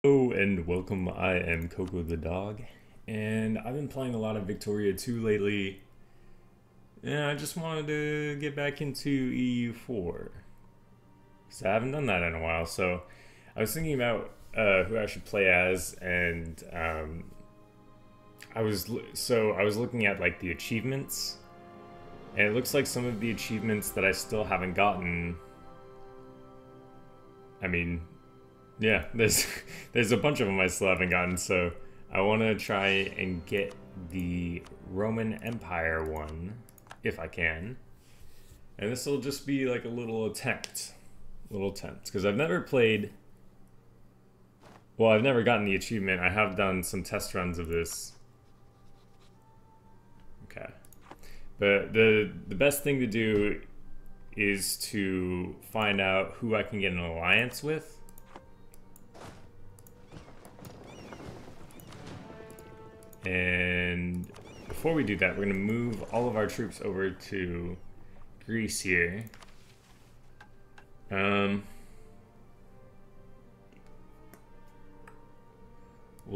Hello and welcome. I am Coco the dog, and I've been playing a lot of Victoria 2 lately. And I just wanted to get back into EU4 because I haven't done that in a while. So I was thinking about who I should play as, and I was looking at like the achievements, and it looks like some of the achievements that I still haven't gotten. I mean, yeah, there's a bunch of them I still haven't gotten, so I want to try and get the Roman Empire one, if I can. And this will just be like a little attempt, because I've never played, well, I've never gotten the achievement. I have done some test runs of this. Okay. But the best thing to do is to find out who I can get an alliance with. And before we do that, we're going to move all of our troops over to Greece here. We'll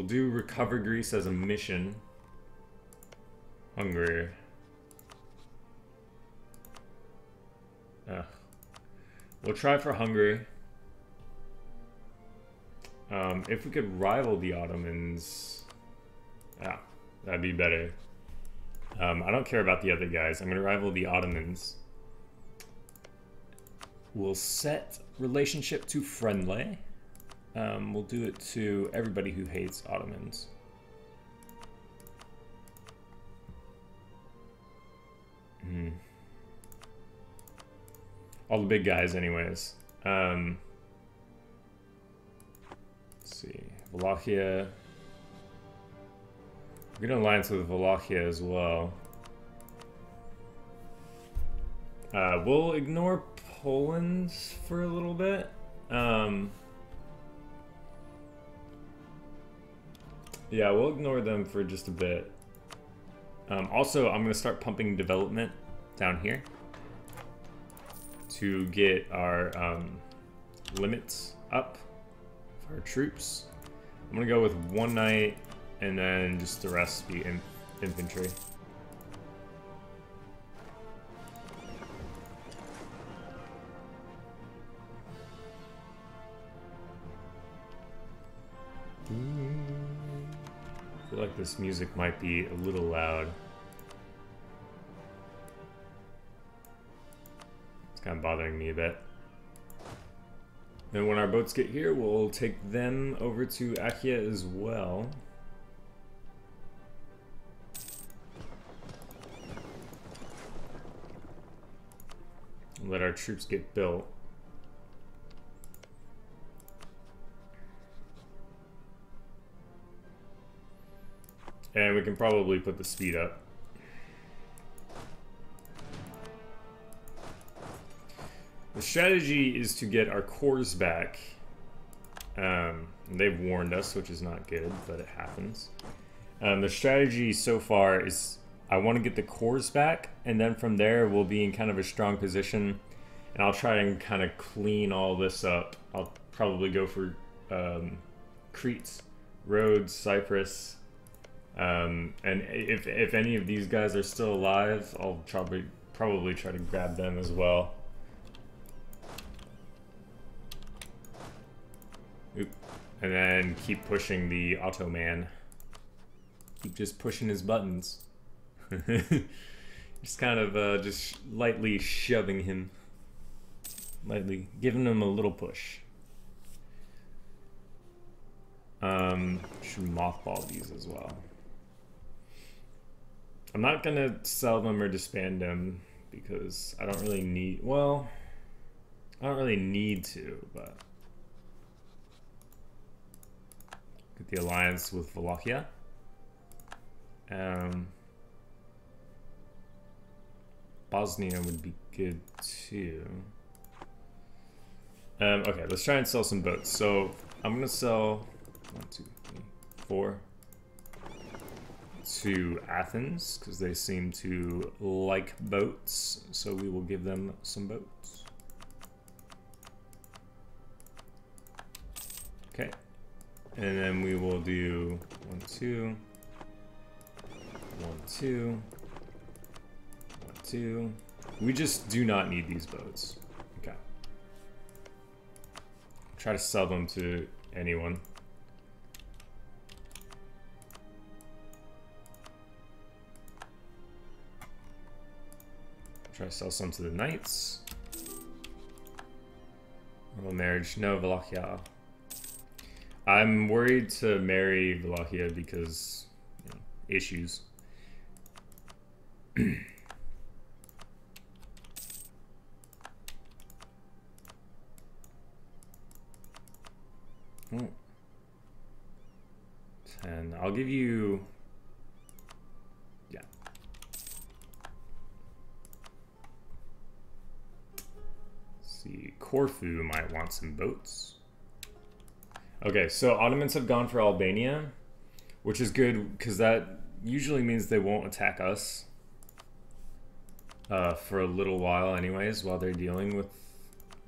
do recover Greece as a mission. Hungary. We'll try for Hungary. If we could rival the Ottomans, yeah, that'd be better. I don't care about the other guys. I'm gonna rival the Ottomans. We'll set relationship to friendly. We'll do it to everybody who hates Ottomans. All the big guys anyways. Let's see, Wallachia. We're gonna alliance with Wallachia as well. We'll ignore Poland for a little bit. Yeah, we'll ignore them for just a bit. Also, I'm gonna start pumping development down here to get our limits up for our troops. I'm gonna go with one knight, and then just the rest be infantry. I feel like this music might be a little loud. It's kind of bothering me a bit. Then when our boats get here, we'll take them over to Achaia as well. Let our troops get built. And we can probably put the speed up. The strategy is to get our cores back. They've warned us, which is not good, but it happens. The strategy so far is I want to get the cores back, and then from there we'll be in kind of a strong position, and I'll try and kind of clean all this up. I'll probably go for Crete, Rhodes, Cyprus, and if any of these guys are still alive, I'll probably try to grab them as well. Oop. And then keep pushing the Ottoman. Keep just pushing his buttons. Just kind of just lightly shoving him, lightly giving him a little push. Should mothball these as well. I'm not gonna sell them or disband them because I don't really need, well, I don't really need to, but get the alliance with Wallachia. Bosnia would be good too. Okay, let's try and sell some boats. So I'm gonna sell 1, 2, 3, 4 to Athens because they seem to like boats. So we will give them some boats. Okay. And then we will do 1, 2, 1, 2, 1, 2. We just do not need these boats. Okay. Try to sell them to anyone. Try to sell some to the knights. Royal marriage. No, Wallachia. I'm worried to marry Wallachia because, you know, issues. Oh. 10. I'll give you... Yeah. Let's see. Corfu might want some boats. Okay, so Ottomans have gone for Albania, which is good because that usually means they won't attack us for a little while anyways, while they're dealing with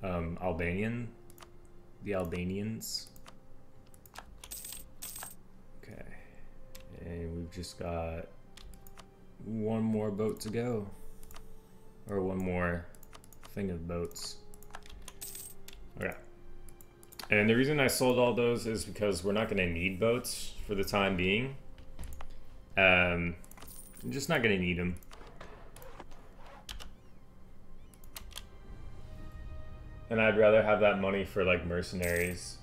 the Albanians. Okay, and we've just got one more boat to go, or one more thing of boats. Okay. And the reason I sold all those is because we're not going to need boats for the time being. I'm just not going to need them. And I'd rather have that money for like mercenaries.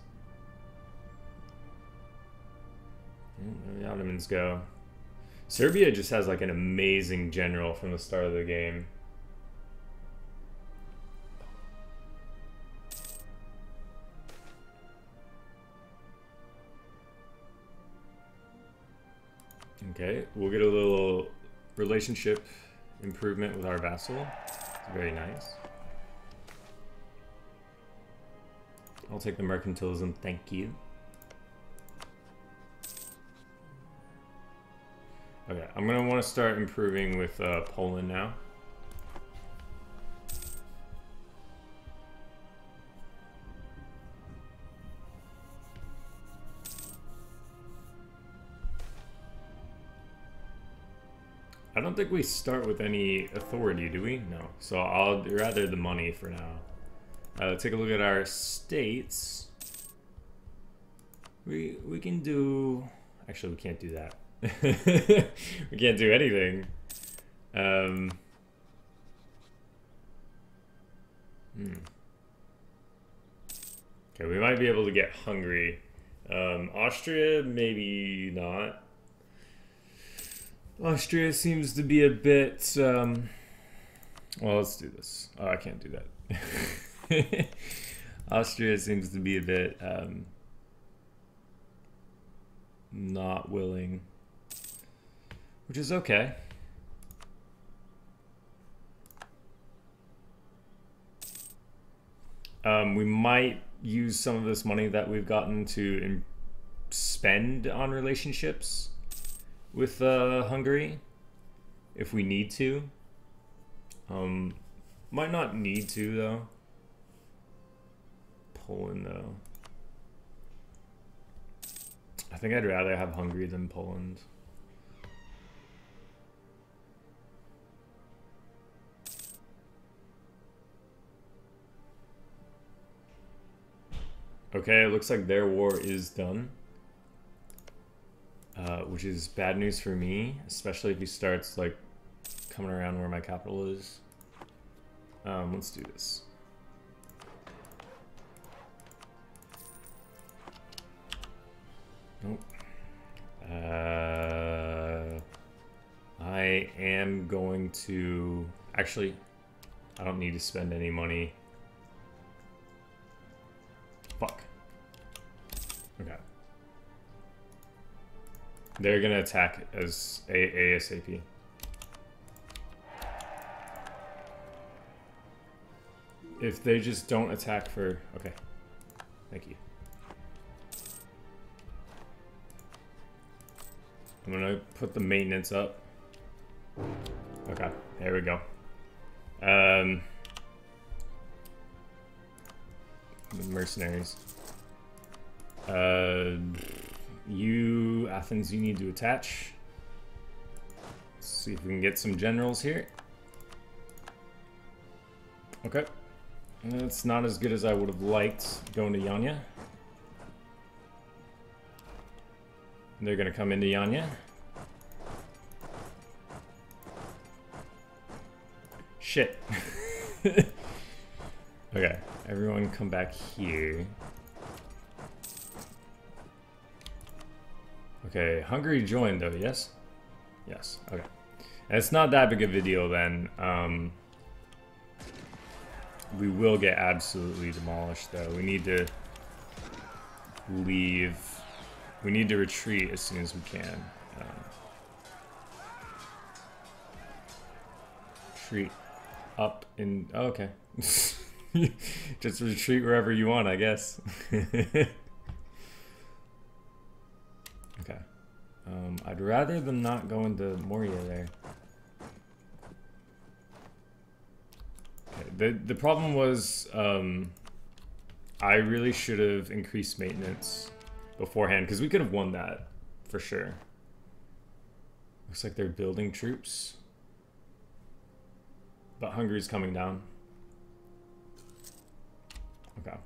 Where the Ottomans go. Serbia just has like an amazing general from the start of the game. Okay, we'll get a little relationship improvement with our vassal. It's very nice. I'll take the mercantilism, thank you. Okay, I'm gonna want to start improving with Poland now. I don't think we start with any authority, do we? No. So I'll rather the money for now. Take a look at our states. We can do... Actually, we can't do that. We can't do anything. Okay, we might be able to get Hungary. Austria, maybe not. Austria seems to be a bit, well, let's do this. Oh, I can't do that. Austria seems to be a bit, not willing, which is okay. We might use some of this money that we've gotten to spend on relationships with Hungary, if we need to. Might not need to though. Poland though. I think I'd rather have Hungary than Poland. Okay, it looks like their war is done. Which is bad news for me, especially if he starts like coming around where my capital is. Let's do this. Nope. I am going to... Actually, I don't need to spend any money. Fuck. Okay. They're gonna attack as ASAP. If they just don't attack for... Okay. Thank you. I'm gonna put the maintenance up. Okay, there we go. The mercenaries. You, Athens, you need to attach. Let's see if we can get some generals here. Okay. It's not as good as I would have liked going to Yanya. They're gonna come into Yanya. Shit. Okay, everyone come back here. Okay, Hungary joined though, yes? Yes, okay. And it's not that big a video then. We will get absolutely demolished though. We need to leave. We need to retreat as soon as we can. Retreat up in... Oh, okay. Just retreat wherever you want, I guess. Okay. I'd rather them not go into Moria there. Okay. The problem was I really should have increased maintenance beforehand, because we could have won that for sure. Looks like they're building troops. But Hungary's coming down. Okay.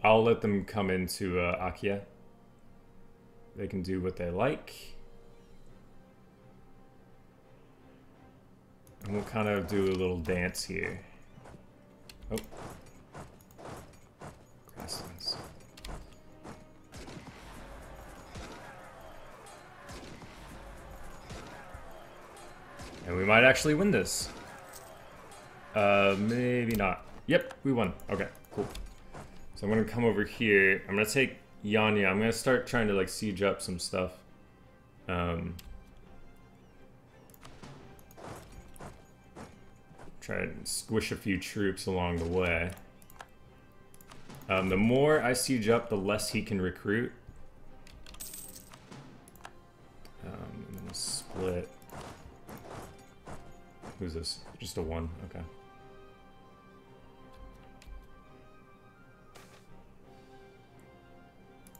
I'll let them come into Achaia. They can do what they like. And we'll kind of do a little dance here. Oh. Grasslands. And we might actually win this. Maybe not. Yep, we won. Okay, cool. So I'm gonna come over here. I'm gonna take Yanya. I'm gonna start trying to like siege up some stuff. Try and squish a few troops along the way. The more I siege up, the less he can recruit. And then we'll split. Who's this? Just a 1, okay.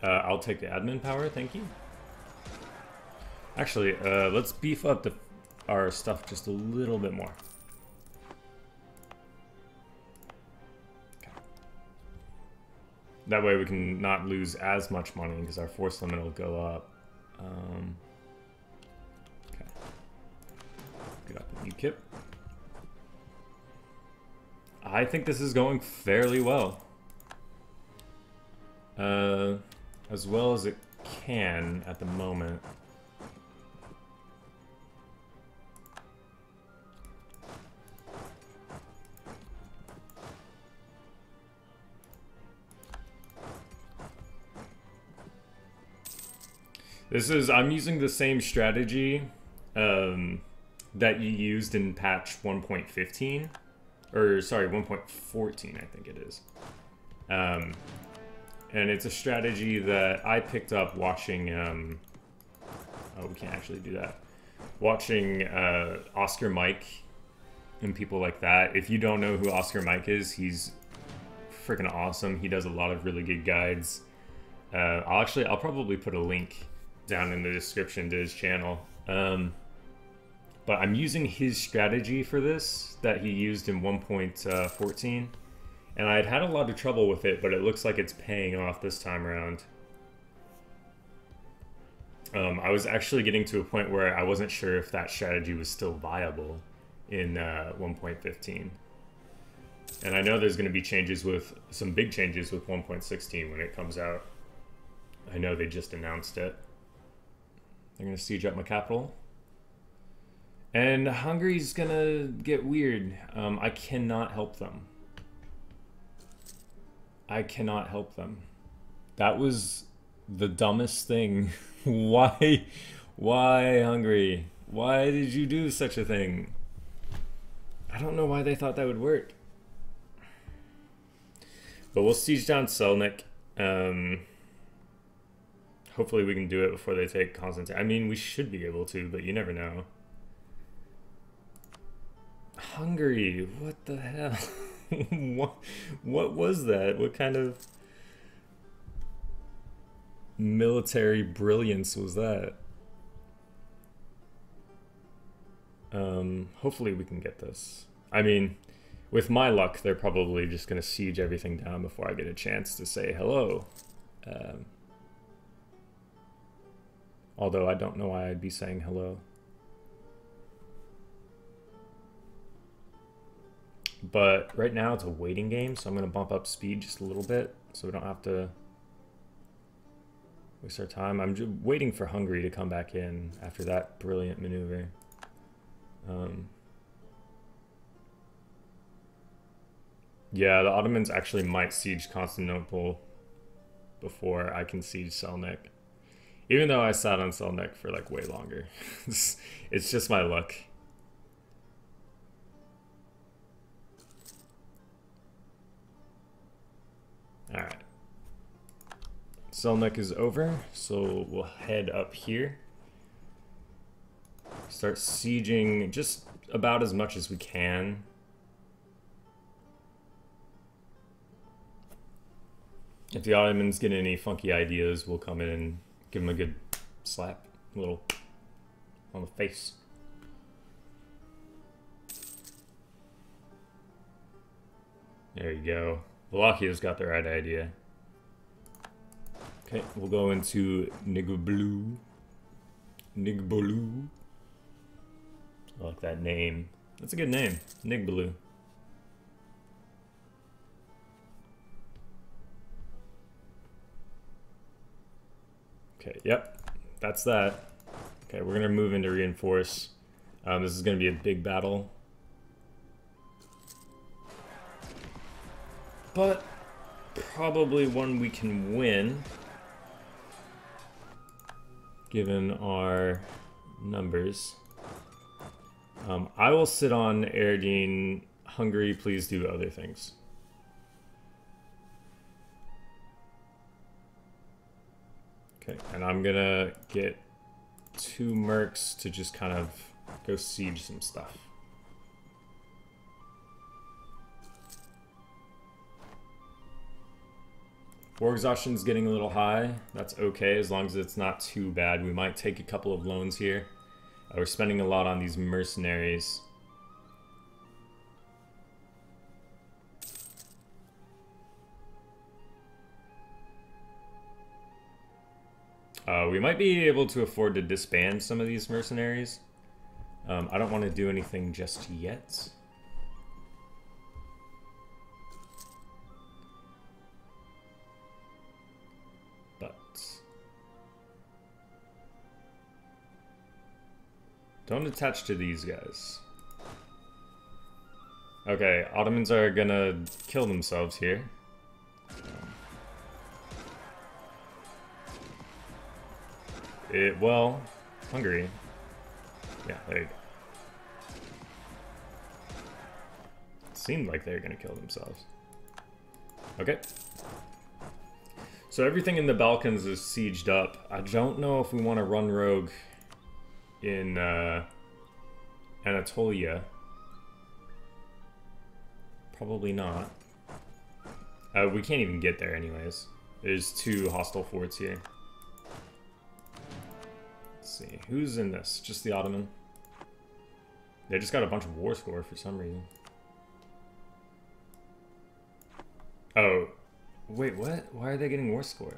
I'll take the admin power, thank you. Actually, let's beef up our stuff just a little bit more. Okay. That way we can not lose as much money because our force limit will go up. Okay. Get up the UKIP. I think this is going fairly well. As well as it can at the moment. I'm using the same strategy that you used in patch 1.15. Or, sorry, 1.14, I think it is. And it's a strategy that I picked up watching, oh, we can't actually do that. Watching Oscar Mike and people like that. If you don't know who Oscar Mike is, he's freaking awesome. He does a lot of really good guides. I'll probably put a link down in the description to his channel. But I'm using his strategy for this that he used in 1.14. And I'd had a lot of trouble with it, but it looks like it's paying off this time around. I was actually getting to a point where I wasn't sure if that strategy was still viable in 1.15. And I know there's going to be changes with, some big changes with 1.16 when it comes out. I know they just announced it. They're going to siege up my capital. And Hungary's going to get weird. I cannot help them. I cannot help them. That was the dumbest thing. Why Hungary? Why did you do such a thing? I don't know why they thought that would work. But we'll siege down Selnik. Hopefully we can do it before they take Constantine. I mean, we should be able to, but you never know. Hungary, what the hell? What was that? What kind of military brilliance was that? Hopefully we can get this. I mean, with my luck, they're probably just going to siege everything down before I get a chance to say hello. Although I don't know why I'd be saying hello. But right now it's a waiting game, so I'm going to bump up speed just a little bit so we don't have to waste our time. I'm just waiting for Hungary to come back in after that brilliant maneuver. Yeah, the Ottomans actually might siege Constantinople before I can siege Selnik. Even though I sat on Selnik for like way longer. It's just my luck. Alright. Selnik is over, so we'll head up here. Start sieging just about as much as we can. If the Ottomans get any funky ideas, we'll come in and give them a good slap, a little on the face. There you go. Walachia's got the right idea. Okay, we'll go into Nigbolu. Nigbolu. I like that name. That's a good name, Nigbolu. Okay, yep, that's that. Okay, we're gonna move into reinforce. This is gonna be a big battle. But probably one we can win, given our numbers. I will sit on Erdene. Hungary, please do other things. Okay, and I'm gonna get 2 mercs to just kind of go siege some stuff. War exhaustion's getting a little high. That's okay as long as it's not too bad. We might take a couple of loans here. We're spending a lot on these mercenaries. We might be able to afford to disband some of these mercenaries. I don't want to do anything just yet. But don't attach to these guys. Okay, Ottomans are gonna kill themselves here. Well, Hungary. Yeah, there you go. It seemed like they were gonna kill themselves. Okay. So everything in the Balkans is sieged up. I don't know if we want to run rogue in Anatolia. Probably not. We can't even get there anyways. There's 2 hostile forts here. Let's see, who's in this? Just the Ottoman? They just got a bunch of war score for some reason. Oh, wait, what? Why are they getting war score?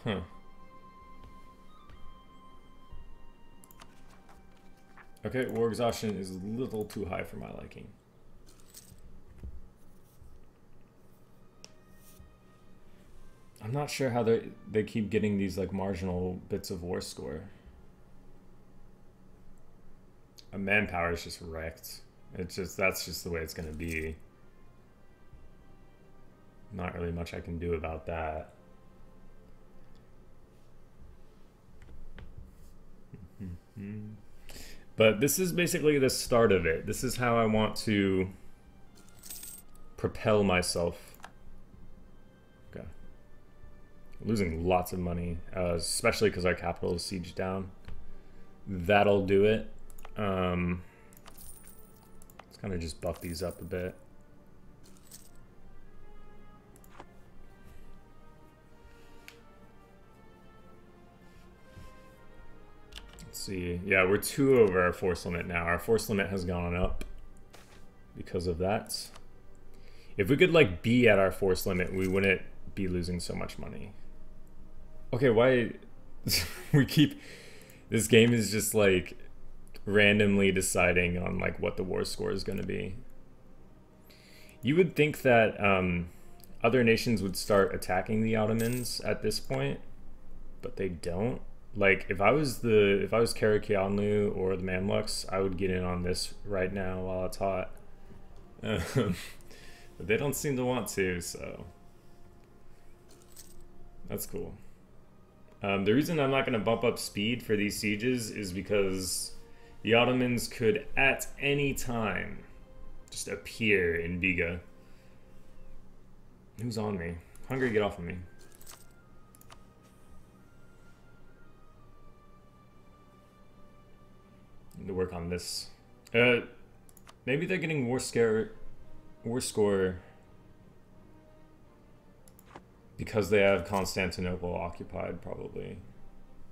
Huh. Okay, war exhaustion is a little too high for my liking. I'm not sure how they keep getting these like marginal bits of war score. Manpower is just wrecked. It's just, that's just the way it's gonna be. Not really much I can do about that. But this is basically the start of it. This is how I want to propel myself. Okay. Losing lots of money, especially because our capital is sieged down. that'll do it. Let's kind of just buff these up a bit. Let's see. Yeah, we're 2 over our force limit now. Our force limit has gone up because of that. If we could like be at our force limit, we wouldn't be losing so much money. Okay, why we keep this game is just like randomly deciding on like what the war score is going to be. You would think that other nations would start attacking the Ottomans at this point, but they don't. Like if I was Karakianlu or the Mamluks, I would get in on this right now while it's hot. But they don't seem to want to, so that's cool. The reason I'm not going to bump up speed for these sieges is because the Ottomans could at any time just appear in Biga. Who's on me? Hungary, get off of me. Need to work on this. Maybe they're getting war score because they have Constantinople occupied, probably.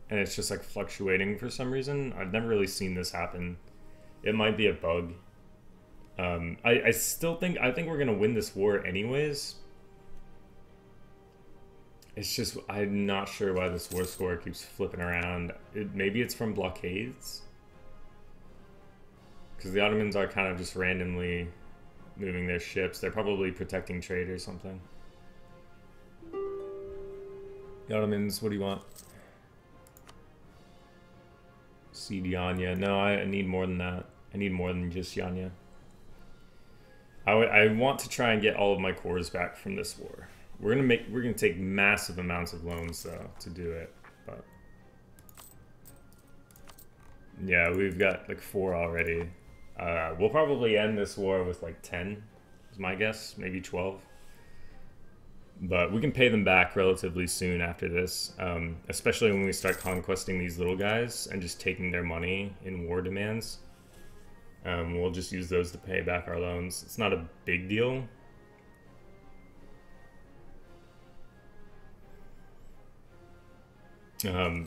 And it's just like fluctuating for some reason. I've never really seen this happen. It might be a bug. I think we're gonna win this war anyways. It's just, I'm not sure why this war score keeps flipping around. Maybe it's from blockades? Because the Ottomans are kind of just randomly moving their ships. They're probably protecting trade or something. The Ottomans, what do you want? Seed Yanya. No, I need more than that. I need more than just Yanya. I want to try and get all of my cores back from this war. We're gonna take massive amounts of loans though to do it, but yeah, we've got like 4 already. We'll probably end this war with like 10, is my guess, maybe 12. But we can pay them back relatively soon after this, especially when we start conquesting these little guys and just taking their money in war demands. We'll just use those to pay back our loans. It's not a big deal.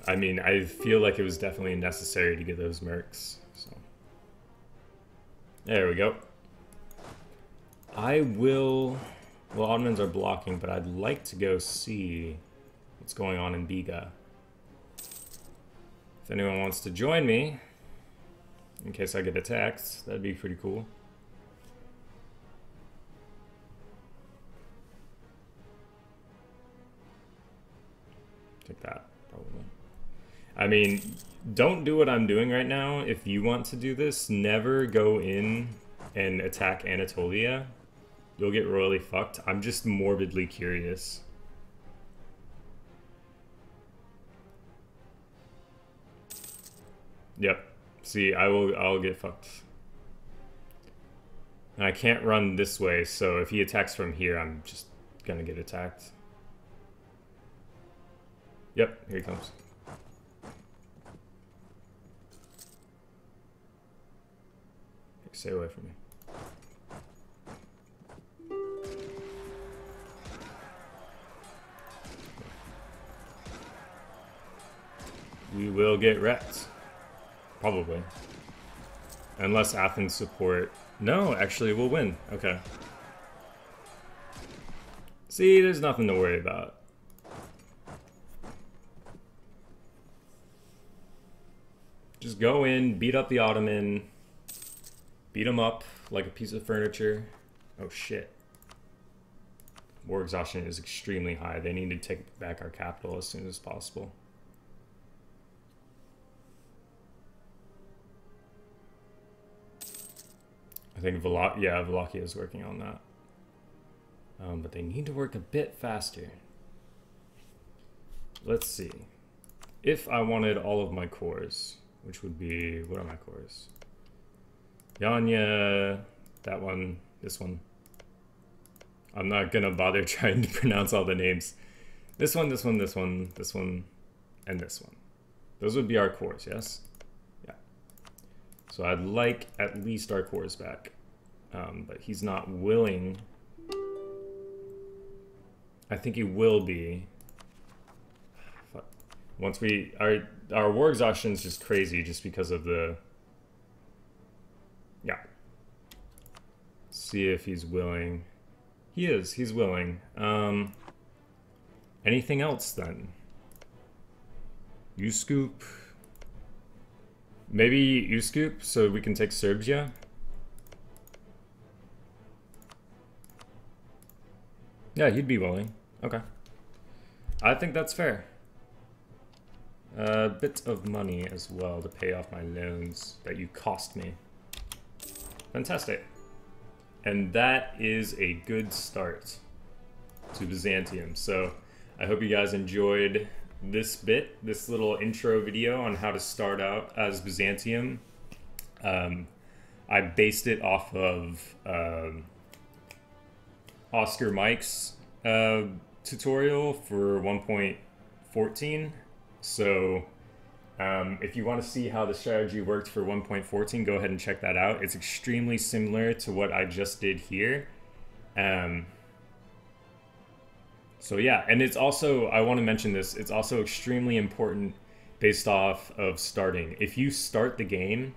I mean, I feel like it was definitely necessary to get those mercs. So there we go. I will... Well, Ottomans are blocking, but I'd like to go see what's going on in Biga. If anyone wants to join me, in case I get attacked, that'd be pretty cool. Take that, probably. I mean, don't do what I'm doing right now. If you want to do this, never go in and attack Anatolia. You'll get royally fucked. I'm just morbidly curious. Yep. See, I'll get fucked. And I can't run this way, so if he attacks from here, I'm just gonna get attacked. Yep, here he comes. Stay away from me. We will get wrecked. Probably. Unless Athens support... No, actually, we'll win. Okay. See, there's nothing to worry about. Just go in, beat up the Ottoman. Beat them up like a piece of furniture. Oh, shit. War exhaustion is extremely high. They need to take back our capital as soon as possible. I think Wallachia is working on that. But they need to work a bit faster. Let's see. If I wanted all of my cores, which would be... What are my cores? Yanya, that one, this one. I'm not gonna bother trying to pronounce all the names. This one, this one, this one, this one, and this one. Those would be our cores, yes? So I'd like at least our cores back. But he's not willing. I think he will be. Fuck. Once we... Our war exhaustion is just crazy just because of the... Yeah. See if he's willing. He is. He's willing. Anything else then? You scoop. Maybe you scoop so we can take Serbia. Yeah, he'd be willing. Okay. I think that's fair. A bit of money as well to pay off my loans that you cost me. Fantastic. And that is a good start to Byzantium. So I hope you guys enjoyed this little intro video on how to start out as Byzantium. I based it off of Oscar Mike's tutorial for 1.14. So if you want to see how the strategy worked for 1.14, go ahead and check that out. It's extremely similar to what I just did here. So yeah, and it's also, I want to mention this, it's also extremely important based off of starting. If you start the game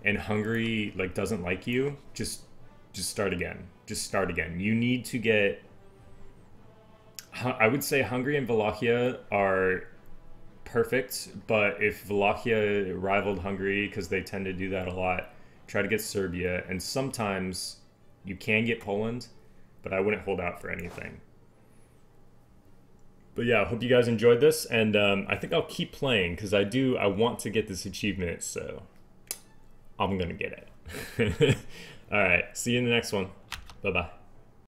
and Hungary like doesn't like you, just start again. Just start again. You need to get, I would say Hungary and Wallachia are perfect, but if Wallachia rivaled Hungary, because they tend to do that a lot, try to get Serbia, and sometimes you can get Poland, but I wouldn't hold out for anything. But yeah, I hope you guys enjoyed this, and I think I'll keep playing because I want to get this achievement, so I'm gonna get it. All right, see you in the next one. Bye-bye.